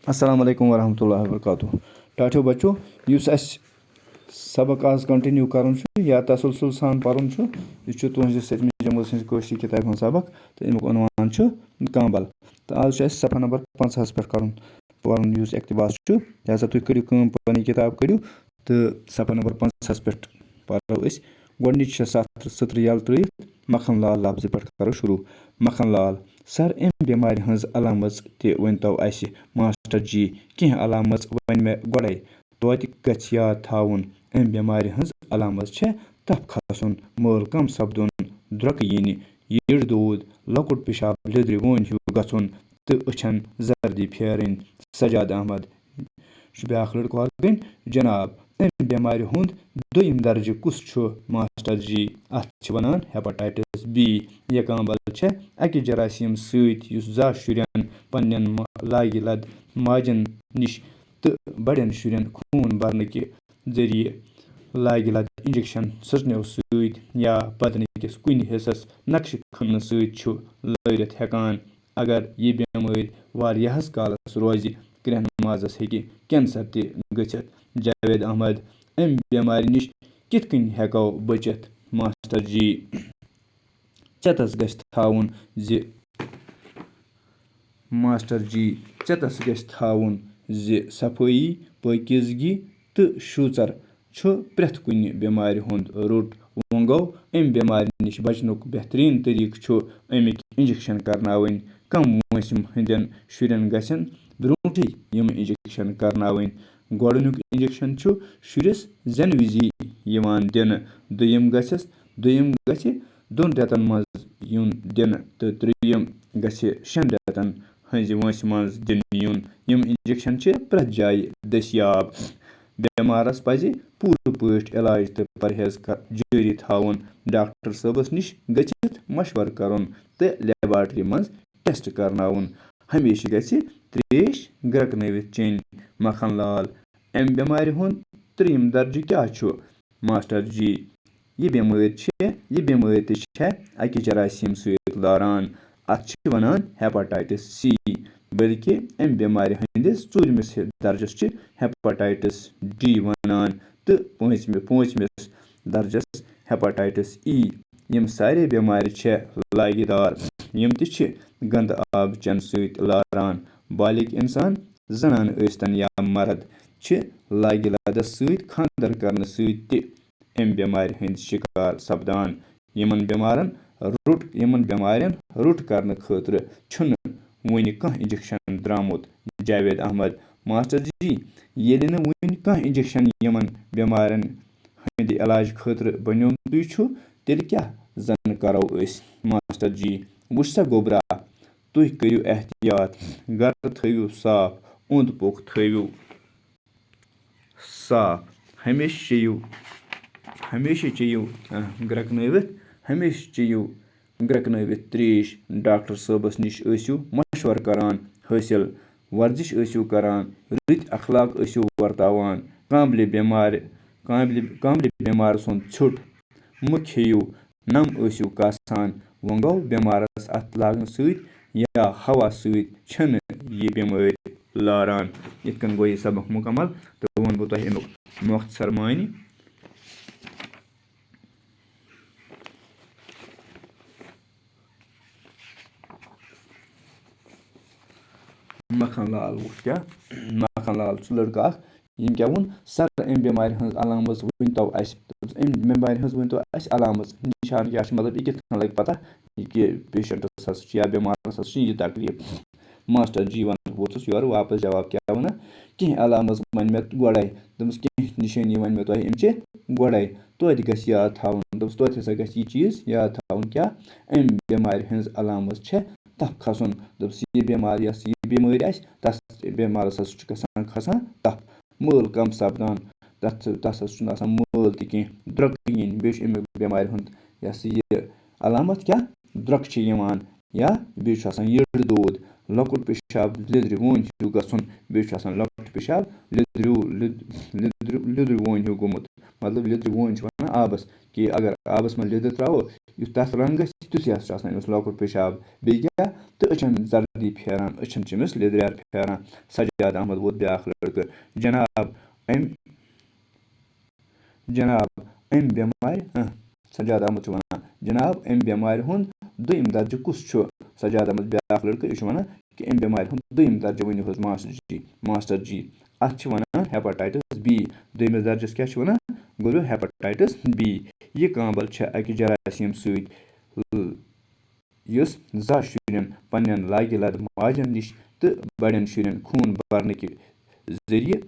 السلام علیکم ورحمتہ اللہ وبرکاتہ ٹاٹھیو بچو یُس اَسہِ سبق آز کَنٹِنیوٗ کَرُن چھُ یا تسلسل سان پَرُن چھُ یہِ چھُ تُہنٛزِ سٔتمہِ جمٲژ ہِنٛزِ کٲشرِ کِتابہِ ہُنٛد سبق تہٕ اَمیُک عنوان چھُ کامبل تہٕ آز چھُ اَسہِ صفحہ نمبر 50 پٮ۪ٹھ پَرُن یُس اقتباس چھُ لہذا تُہۍ کٔرِو کٲم پنٕنۍ کِتاب کٔڑِو تہٕ صفحہ نمبر 50 پٮ۪ٹھ پَرو أسۍ گۄڈنِچ چھِ سطرٕ یَلہٕ ترٛٲیِتھ مکھن لال لفظہِ پٮ۪ٹھ کَرو شروٗع مکھن لال سر اَمہِ بٮ۪مارِ ہٕنٛز علامژ تہِ ؤنۍتو اَسہِ ماسٹر جی کینٛہہ علامژ ؤنۍ مےٚ گۄڈَے توتہِ گژھِ یاد تھاوُن اَمہِ بٮ۪مارِ ہٕنٛز علامژ چھےٚ تپھ کھسُن مٲل کم سپدُن درٛۄکہٕ یِنہِ یٔڈ دوٗد لۄکُٹ پِشاب لیٚدرِ ووٗنۍ ہیوٗ گژھُن تہٕ أچھن زردی پھیرٕنۍ سجاد احمد چھُ بیٛاکھ لڑکہٕ وَرگٕنۍ جناب اَمہِ بٮ۪مارِ ہُنٛد دوٚیِم درجہٕ کُس چھُ ماسٹر جی اَتھ چھِ وَنان ہیپاٹایٹس بی یہِ کامبل چھےٚ اَکہِ جراثیٖم سۭتۍ یُس زا شُرٮ۪ن پننٮ۪ن لاگہِ لد ماجٮ۪ن نِش تہٕ بڑٮ۪ن شُرٮ۪ن خوٗن برنہٕ کہِ ذٔریعہٕ لاگہِ لد انجکشن سٕژنٮ۪و سۭتۍ یا بدنہٕ کِس کُنہِ حِصس نقشہٕ کھننہٕ سۭتۍ چھُ لٲرِتھ ہٮ۪کان اگر یہِ بٮ۪مٲرۍ واریاہس کالس روزِ کرٛٮ۪ہن مازس ہیٚکہِ کینسر تہِ گٔژھِتھ جاوید احمد اَمہِ بٮ۪مارِ نِش کِتھ کٔنۍ ہٮ۪کو بٔچِتھ ماسٹر جی ژےٚ گژھِ تھاوُن زِ ماسٹر جی ژےٚ گژھِ تھاوُن زِ صفٲیی پٲکیزگی تہٕ شوٗژر چھُ پرٛٮ۪تھ کُنہِ بٮ۪مارِ ہُنٛد روٚٹ وۄنۍ گوٚو اَمہِ بٮ۪مارِ نِش بچنُک بہتریٖن طٔریٖقہٕ چھُ اَمِکۍ انجکشن کرناوٕنۍ کم موسِم ہٕنٛدٮ۪ن شُرٮ۪ن گژھن برونٛٹھٕے یِم انجکشن کرناوٕنۍ گۄڈٕنیُک انجکشن چھُ شُرِس زٮ۪نہٕ وِزی یِوان دِنہٕ دوٚیِم گژھِ 2 رٮ۪تن منٛز یُن دِنہٕ تہٕ ترٛیٚیِم گژھِ 6 رٮ۪تن ہٕنٛزِ وٲنٛسہِ منٛز دِنہٕ یُن یِم انجکشن چھِ پرٛٮ۪تھ جایہِ دٔستیاب بٮ۪مارس پزِ پوٗرٕ پٲٹھۍ علاج تہٕ پرہیز جٲری تھاوُن ڈاکٹر صٲبس نِش گٔژھِتھ مشورٕ کرُن تہٕ لیبارٹری منٛز ٹیسٹ کرناوُن ہمیشہٕ گژھِ ترٛیش گرٛٮ۪کنٲوِتھ چیٚنۍ مکھن لال اَمہِ بٮ۪مارِ ہُنٛد 3یم درجہٕ کیٛاہ چھُ ماسٹر جی یہِ بٮ۪مٲرۍ تہِ چھےٚ اَکہِ جراثیٖم سۭتۍ لاران اَتھ چھِ وَنان ہیپاٹایٹس سی بٔلکہِ اَمہِ بٮ۪مارِ ہٕنٛدِس 4مِس درجس چھِ ہیپاٹایٹس ڈی وَنان تہٕ 5مِس درجس ہیپاٹایٹس ای یِم سارے بٮ۪مارِ چھےٚ لاگہِ دار یِم تہِ چھِ گنٛدٕ آب چٮ۪نہٕ سۭتۍ لاران بالغ اِنسان زنان ٲسۍتن یا مرد چھِ لاگہِ لدس سۭتۍ خانٛدر کرنہٕ سۭتۍ تہِ اَمہِ بٮ۪مارِ ہٕنٛدۍ شِکار سپدان یِمن بٮ۪مارٮ۪ن روٚٹ کرنہٕ خٲطرٕ چھُنہٕ وُنہِ کانٛہہ انجکشن درٛامُت جاوید احمد ماسٹر جی ییٚلہِ نہٕ وُنہِ کانٛہہ انجکشن یِمن بٮ۪مارٮ۪ن ہٕنٛدِ علاج خٲطرٕ بنیومتُے چھُ تیٚلہِ کیٛاہ زن کرو أسۍ ماسٹر جی وٕچھ سا گوٚبرا تُہۍ کٔرِو احتِیاط گرٕ تھٲیِو صاف اوٚنٛد پوٚکھ تھٲیِو صاف ہمیشہِ چیٚیِو گرٛٮ۪کنٲوِتھ ترٛیش ڈاکٹر صٲبس نِش ٲسِو مشورٕ کران حٲصِل ورزش ٲسِو کران رٕتۍ اخلاق ٲسِو ورتاوان کامبلہِ بٮ۪مارِ سُنٛد ژھیوٚٹ مہٕ کھیٚیِو نم ٲسِو کاسان وۄنۍ گوٚو بٮ۪مارس اتھ لاگنہٕ سۭتۍ یا ہوا سۭتۍ چھنہٕ یہِ بٮ۪مٲرۍ لاران یِتھ کٔنۍ گوٚو یہِ سبق مُکمل تہٕ ووٚن بہٕ تۄہہِ امیُک مۄختصر معنی مکھن لال چھُ لڑکہٕ اکھ ییٚمۍ کیٛاہ ووٚن سر اَمہِ بٮ۪مارِ ہٕنٛز علامژ ؤنۍتو اَسہِ اَمہِ بٮ۪مارِ ہٕنٛز ؤنۍتو اَسہِ علامژ نِشان کیٛاہ چھُ مطلب یہِ کِتھ کٔنۍ لگہِ پتہ کہِ پیشنٹس ہسا چھِ یا بٮ۪مارس ہسا چھِ یہِ تکلیٖف ماسٹر جی ونان ووٚتھُس یورٕ واپس جواب کیٛاہ وَنان کینٛہہ علامژ ونہِ مےٚ گۄڈے دوٚپمَس کینٛہہ نِشٲنی ونہِ مےٚ تۄہہِ اَمچہِ گۄڈے توتہِ گژھِ یاد تھاوُن دوٚپُس توتہِ ہسا گژھِ یہِ چیٖز یاد تھاوُن کیٛاہ اَمہِ بٮ۪مارِ ہٕنٛز علامژ چھےٚ تپھ کھسُن دوٚپُس یہِ بٮ۪مٲرۍ آسہِ تتھ بٮ۪مارس ہسا چھُ گژھان کھسان تپھ مٲل کم سپدان تتھ ہسا چھُنہٕ آسان مٲل تہِ کینٛہہ درٛۄکہٕ یِنۍ بیٚیہِ چھُ اَمہِ بٮ۪مارِ ہُنٛد یہِ ہسا یہِ علامت کیٛاہ درٛۄکہٕ چھِ یِوان یا بیٚیہِ چھُ آسان یٔڈ دود لۄکُٹ پِشاب لیٚدرِ ووٗنۍ ہیوٗ گژھُن بیٚیہِ چھُ آسان لۄکُٹ پِشاب لیٚدرِ ووٗنۍ ہیوٗ گوٚمُت مطلب لیٚدرِ وونۍ چھِ وَنان آبَس کہِ اگر آبَس منٛز لیٚدٕر ترٛاوو یُتھ تَتھ رنٛگ گژھِ تیُتھُے ہسا چھُ آسان أمِس لۄکُٹ پیشاب بیٚیہِ کیٛاہ تہٕ أچھَن زردی پھیران أچھَن چھِ أمِس لیٚدریٛار پھیران سجاد احمد ووت بیٛاکھ لٔڑکہٕ جناب أمۍ بٮ۪مارِ سجاد احمد چھُ وَنان جناب أمۍ بٮ۪مارِ ہُنٛد دوٚیِم درجہٕ کُس چھُ سجاد احمد بیٛاکھ لٔڑکہٕ یہِ چھُ وَنان کہِ أمۍ بٮ۪مارِ ہُنٛد دوٚیِم درجہٕ ؤنِو حظ ماسٹر جی اَتھ چھِ وَنان ہیپاٹایٹس بی دوٚیمِس درجَس کیٛاہ چھِ وَنان گوٚو ہیپاٹایٹس بی یہِ کامبل چھےٚ اَکہِ جراثیٖم سۭتۍ یُس زا شُرٮ۪ن پنٛنٮ۪ن لاگہِ لَد ماجَن نِش تہٕ بَڑٮ۪ن شُرٮ۪ن خوٗن بَرنٕکہِ ذٔریعہِ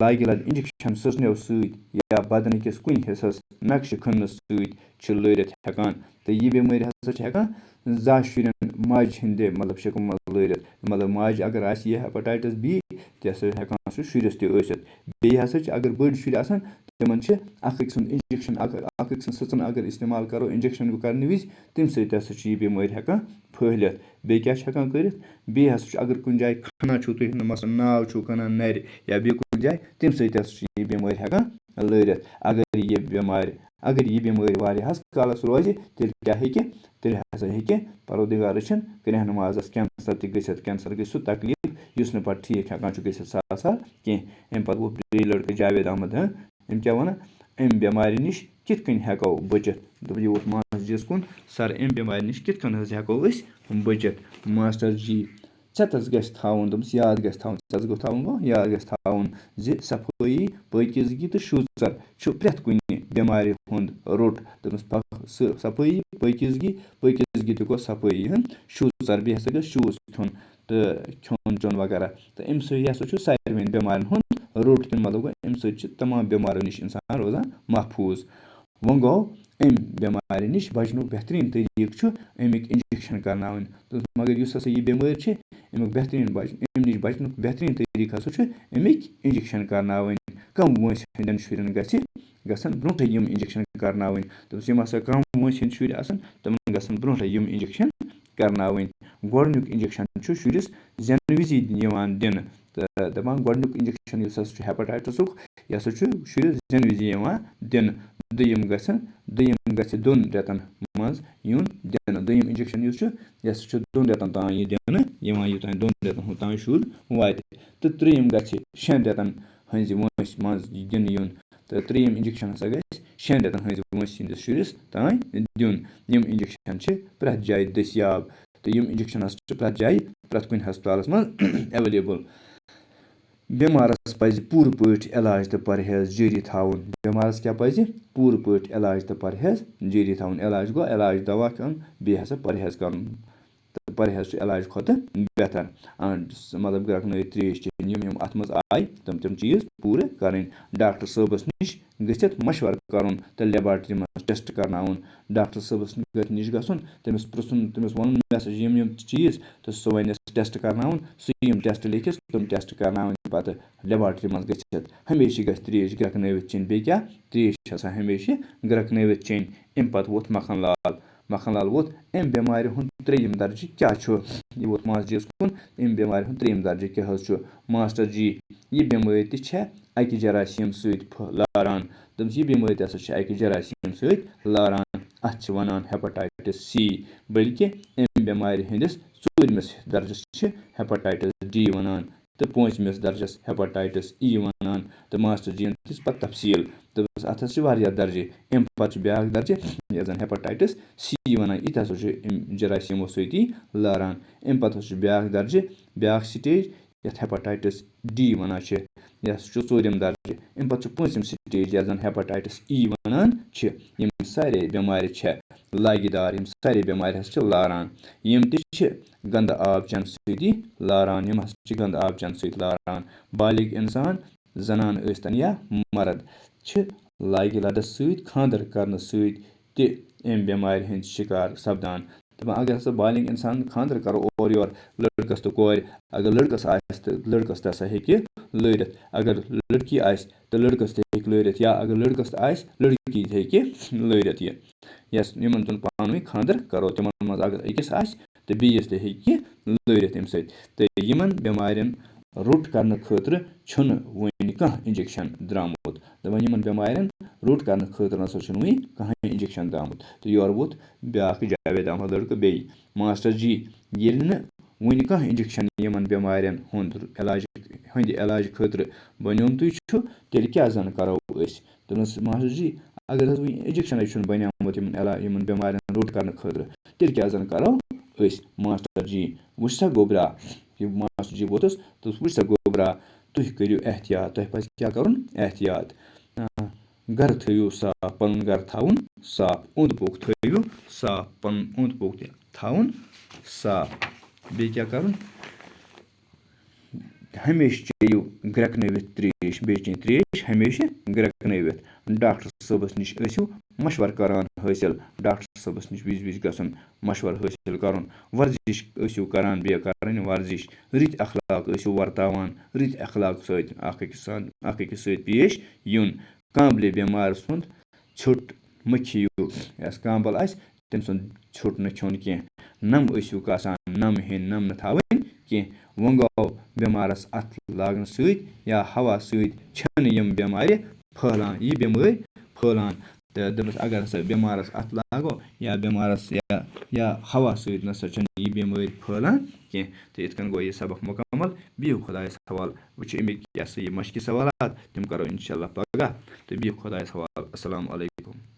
لاگہِ لَد اِنجَکشَن سٕژنٮ۪و سۭتۍ یا بدنہٕ کِس کُنہِ حِصَس نقشہٕ کھننہٕ سۭتۍ چھِ لٲرِتھ ہٮ۪کان تہٕ یہِ بٮ۪مٲرۍ ہسا چھِ ہٮ۪کان زا شُرٮ۪ن ماجہِ ہِنٛدِ مطلب شِکمہٕ منٛز لٲرِتھ مطلب ماجہِ اگر آسہِ یہِ ہیپاٹایٹس بی تہِ ہسا چھُ ہٮ۪کان سُہ شُرِس تہِ ٲسِتھ بیٚیہِ ہسا چھِ اگر بٔڑۍ شُرۍ آسان تِمن چھِ اکھ أکۍ سُنٛد اِنجَکشَن اکھ أکۍ سٕنٛز سٕژن اگر اِستعمال کرو اِنجَکشَن کرنہٕ وِزِ تَمہِ سۭتۍ تہِ ہسا چھِ یہِ بٮ۪مٲرۍ ہٮ۪کان پھٲلِتھ بیٚیہِ کیٛاہ چھِ ہٮ۪کان کٔرِتھ بیٚیہِ ہسا چھُ اگر کُنہِ جایہِ کھنان چھُو تُہۍ مثلاً ناو چھُو کٕنان نرِ یا بیٚیہِ کُنہِ جایہِ تَمہِ سۭتۍ ہسا چھِ یہِ بٮ۪مٲرۍ ہٮ۪کان لٲرِتھ اگر یہِ بٮ۪مٲرۍ واریاہَس کالَس روزِ تیٚلہِ ہسا ہیٚکہِ پَروردِگار رٔچھِنۍ کرٛٮ۪ہن مازَس کینسر تہِ گٔژھِتھ کینسر گژھِ سُہ تکلیٖف یُس نہٕ پَتہٕ ٹھیٖک ہٮ۪کان چھُ گٔژھِتھ سہل کینٛہہ اَمہِ پَتہٕ ووت بیٚیہِ لٔڑکہٕ جاوید احمد أمۍ کیٛاہ وَنان اَمہِ بٮ۪مارِ نِش کِتھ کٔنۍ ہٮ۪کو بٔچِتھ دوٚپ یہِ ووت ماسٹر جِیَس کُن سَر اَمہِ بٮ۪مارِ نِش کِتھ کٔنۍ حظ ہٮ۪کو أسۍ بٔچِتھ ماسٹر جی ژےٚ تَس گژھِ تھاوُن دوٚپمَس یاد گژھِ تھاوُن ژَس گوٚو تھاوُن گوٚو یاد گژھِ تھاوُن زِ صفٲیی پٲکیٖزگی تہٕ شوٗژر چھُ پرٛٮ۪تھ کُنہِ بٮ۪مارِ ہُنٛد روٚٹ دوٚپمَس صفٲیی پٲکیٖزگی تہِ گوٚو صفٲیی شوٗژر بیٚیہِ ہسا گژھِ شوٗژ کھیوٚن تہٕ کھیوٚن چیوٚن وغیرہ تہٕ اَمہِ سۭتۍ ہسا چھُ ساروِیَن بٮ۪مارٮ۪ن ہُنٛد روٚٹ کیٚنٛہہ مطلب گوٚو اَمہِ سۭتۍ چھِ تمام بٮ۪ماریو نِش اِنسان روزان محفوٗظ وۄنۍ گوٚو اَمہِ بٮ۪مارِ نِش بچنُک بہتریٖن طٔریٖقہٕ چھُ اَمِکۍ اِنجَکشَن کرناوٕنۍ مگر یُس ہسا یہِ بٮ۪مٲرۍ چھِ اَمہِ نِش بچنُک بہتریٖن طٔریٖقہٕ ہسا چھُ اَمِکۍ اِنجَکشَن کرناوٕنۍ کَم وٲنٛسہِ ہٕنٛدٮ۪ن شُرٮ۪ن گژھن برونٛٹھٕے یِم اِنجَکشَن کرناوٕنۍ دوٚپُس یِم ہسا کَم وٲنٛسہِ ہٕنٛدۍ شُرۍ آسان تِمن گژھن برونٛٹھٕے یِم اِنجَکشَن کرناوٕنۍ گۄڈنیُک اِنجَکشَن چھُ شُرِس زٮ۪نہٕ وِزی یِوان دِنہٕ تہٕ دَپان گۄڈنیُک اِنجَکشَن یُس ہسا چھُ ہیپاٹایٹسُک یہِ ہسا چھُ شُرِس زٮ۪نہٕ وِزِ یِوان دِنہٕ دوٚیِم گژھِ 2 رٮ۪تن منٛز یُن دِنہٕ دوٚیِم اِنجَکشَن یُس چھُ یہِ ہسا چھُ 2 رٮ۪تن تام یہِ دِنہٕ یِوان یوٚتانۍ 2 رٮ۪تن تام شُر واتہِ تہٕ 3یِم گژھِ 6 رٮ۪تن ہٕنٛزِ وٲنٛسہِ منٛز دِنہٕ یُن تہٕ 3یِم اِنجَکشَن ہسا گژھِ 6 رٮ۪تن ہٕنٛزِ وٲنٛسہِ ہٕنٛدِس شُرِس تام دیُن یِم اِنجَکشَن چھِ پرٛٮ۪تھ جایہِ دٔستیاب تہٕ یِم اِنجَکشَن ہسا چھِ پرٛٮ۪تھ جایہِ پرٛٮ۪تھ کُنہِ ہسپتالَس منٛز ایویلیبٕل بٮ۪مارَس پَزِ پوٗرٕ پٲٹھۍ علاج تہٕ پرہیز جٲری تھاوُن بٮ۪مارَس کیٛاہ پَزِ پوٗرٕ پٲٹھۍ علاج تہٕ پرہیز جٲری تھاوُن علاج گوٚو علاج دوا کھیوٚن بیٚیہِ ہسا پرہیز کَرُن تہٕ پرہیز چھُ علاج کھۄتہٕ بہتر مطلب گرٛٮ۪کنٲیِتھ ترٛیش چیٚنۍ یِم اَتھ منٛز آیہِ تِم چیٖز پوٗرٕ کَرٕنۍ ڈاکٹر صٲبَس نِش گٔژھِتھ مشوَرٕ کَرُن تہٕ لیبارٹری منٛز ٹٮ۪سٹ کَرناوُن ڈاکٹر صٲبَس نِش گژھُن تٔمِس پِرٛژھُن تٔمِس وَنُن مےٚ ہسا چھِ یِم چیٖز تہٕ سُہ وَنٮ۪س ٹٮ۪سٹ کَرناوُن سُہ یِم ٹٮ۪سٹ لیکھٮ۪س تِم ٹٮ۪سٹ کَرناوٕنۍ پَتہٕ لیبارٹری منٛز گٔژھِتھ ہمیشہِ گژھِ ترٛیش گرٛٮ۪کنٲوِتھ چیٚنۍ بیٚیہِ کیٛاہ ترٛیش چھِ آسان ہمیشہِ گرٛٮ۪کنٲوِتھ چیٚنۍ اَمہِ پَتہٕ ووت مکھن لال ووت اَمہِ بٮ۪مارِ ہُنٛد 3یِم درجہِ کیٛاہ چھُ یہِ ووت ماسٹر جِیَس کُن اَمہِ بٮ۪مارِ ہُنٛد 3یِم درجہِ کیٛاہ حظ چھُ ماسٹر جی یہِ بٮ۪مٲرۍ تہِ چھےٚ اَکہِ جراثیٖم سۭتۍ لاران دوٚپمَس یہِ بٮ۪مٲرۍ تہِ ہسا چھِ اَکہِ جراثیٖم سۭتۍ لاران اَتھ چھِ وَنان ہیپاٹایٹِس سی بٔلکہِ اَمہِ بٮ۪مارِ ہٕنٛدِس 4مِس درجَس چھِ ہیپاٹایٹِس ڈی وَنان تہٕ 5مِس درجَس ہیپاٹایٹِس ای وَنان تہٕ ماسٹر جی یَن دِژ پَتہٕ تفصیٖل دوٚپُس اَتھ حظ چھِ واریاہ درجہِ اَمہِ پَتہٕ چھُ بیٛاکھ درجہِ یَتھ زَن ہیپاٹایٹِس سی وَنان یہِ تہِ ہسا چھُ اَمہِ جراثیٖمو سۭتی لاران اَمہِ پَتہٕ حظ چھُ بیٛاکھ درجہِ بیٛاکھ سِٹیج یَتھ ہیپاٹایٹِس ڈی وَنان چھِ یہِ ہسا چھُ 4یِم درجہِ اَمہِ پَتہٕ چھُ 5یِم سِٹیج یَتھ زَن ہیپاٹایٹِس ای وَنان چھِ یِم سارے بٮ۪مارِ چھےٚ لاگہِ دار یِم سارے بٮ۪مارِ ہسا چھِ لاران یِم تہِ چھِ گنٛدٕ آب چٮ۪نہٕ سۭتی لاران یِم ہسا چھِ گنٛدٕ آب چٮ۪نہٕ سۭتۍ لاران بالغ اِنسان زنان ٲسۍتن یا مرد چھِ لاگہِ لَدَس سۭتۍ خانٛدر کرنہٕ سۭتۍ تہِ اَمہِ بٮ۪مارِ ہٕنٛدۍ شِکار سپدان دَپان اگر ہسا بالغ اِنسان خانٛدر کرو اورٕ یورٕ لٔڑکَس تہٕ کورِ اگر لٔڑکَس آسہِ تہٕ لٔڑکَس تہِ ہسا ہیٚکہِ لٲرِتھ اگر لٔڑکی آسہِ تہٕ لٔڑکَس تہِ ہیٚکہِ لٲرِتھ یا اگر لٔڑکَس تہِ آسہِ لٔڑکی تہِ ہیٚکہِ لٲرِتھ یِمن دۄن پانہٕ ؤنۍ خانٛدر کرو تِمن منٛز اگر أکِس آسہِ تہٕ بیٚیِس تہِ ہیٚکہِ لٲرِتھ اَمہِ سۭتۍ تہٕ یِمن بٮ۪مارٮ۪ن روٚٹ کرنہٕ خٲطرٕ چھُنہٕ وٕنہِ کانٛہہ اِنجَکشَن درٛامُت دَپان یِمن بٮ۪مارٮ۪ن روٗٹ کَرنہٕ خٲطرٕ نَسا چھُنہٕ وٕنہِ کٕہٕنۍ اِنجَکشَن درٛامُت تہٕ یورٕ ووت بیٛاکھ جاوید احمد لٔڑکہٕ بیٚیہِ ماسٹر جی ییٚلہِ نہٕ وٕنہِ کانٛہہ اِنجَکشَن یِمَن بٮ۪مارٮ۪ن ہٕنٛدِ علاج خٲطرٕ بنیومتُے چھُ تیٚلہِ کیٛاہ زَن کَرو أسۍ دوٚپنَس ماسٹر جی اگر حظ وٕنہِ اِنجَکشَنٕے چھُنہٕ بنیومُت یِمَن بٮ۪مارٮ۪ن روٚٹ کَرنہٕ خٲطرٕ تیٚلہِ کیٛاہ زَن کَرو أسۍ ماسٹر جی وٕچھ سا گوٚبرا یہِ ماسٹر جی ووتُس دوٚپُس وٕچھ سا گوٚبرا تُہۍ کٔرِو احتیاط تۄہہِ پَزِ کیٛاہ کَرُن احتیاط گَرٕ تھٲیِو صاف پَنُن گَرٕ تھاوُن صاف اوٚنٛد پوٚک تھٲیِو صاف پَنُن اوٚنٛد پوٚک تہِ تھاوُن صاف بیٚیہِ کیٛاہ کَرُن ہمیشہِ چیٚیِو گرٛٮ۪کنٲوِتھ ترٛیش بیٚیہِ چیٚنۍ ترٛیش ہمیشہِ گرٛٮ۪کنٲوِتھ ڈاکٹر صٲبَس نِش ٲسِو مشوَرٕ کَران حٲصِل ڈاکٹر صٲبَس نِش وِزِ وِزِ گژھُن مشوَرٕ حٲصِل کَرُن ورزِش ٲسِو کَران بیٚیہِ کَرٕنۍ ورزِش رٕتۍ اخلاق ٲسِو وَرتاوان رٕتۍ اخلاق سۭتۍ اکھ أکِس سۭتۍ پیش یُن کانٛبلہِ بٮ۪مارِ سُنٛد ژھیوٚٹ مہٕ کھیٚیِو یَس کانٛبَل آسہِ تٔمۍ سُنٛد ژھیوٚٹ نہٕ کھیوٚن کینٛہہ نَم ٲسِو کاسان نَم ہیٚنۍ نَم نہٕ تھاوٕنۍ کینٛہہ وۄنۍ گوٚو بٮ۪مارَس اَتھٕ لاگنہٕ سۭتۍ یا ہوا سۭتۍ چھَنہٕ یِم بٮ۪مارِ پھٲلان یہِ بٮ۪مٲرۍ پھٲلان تہٕ دوٚپمَس اگر ہسا بٮ۪مارَس اَتھٕ لاگو یا بٮ۪مارَس یا ہوا سۭتۍ نَسا چھَنہٕ یہِ بٮ۪مٲرۍ پھٲلان کینٛہہ تہٕ یِتھ کٔنۍ گوٚو یہِ سبق مُکمل بِہِو خۄدایَس حوال وٕچھو اَمِکۍ یہِ ہسا یہِ مشقہِ سوالات تِم کَرو اِنشاء اللہ پگاہ تہٕ بِہِو خۄدایَس حوال اَسَلامُ علیکُم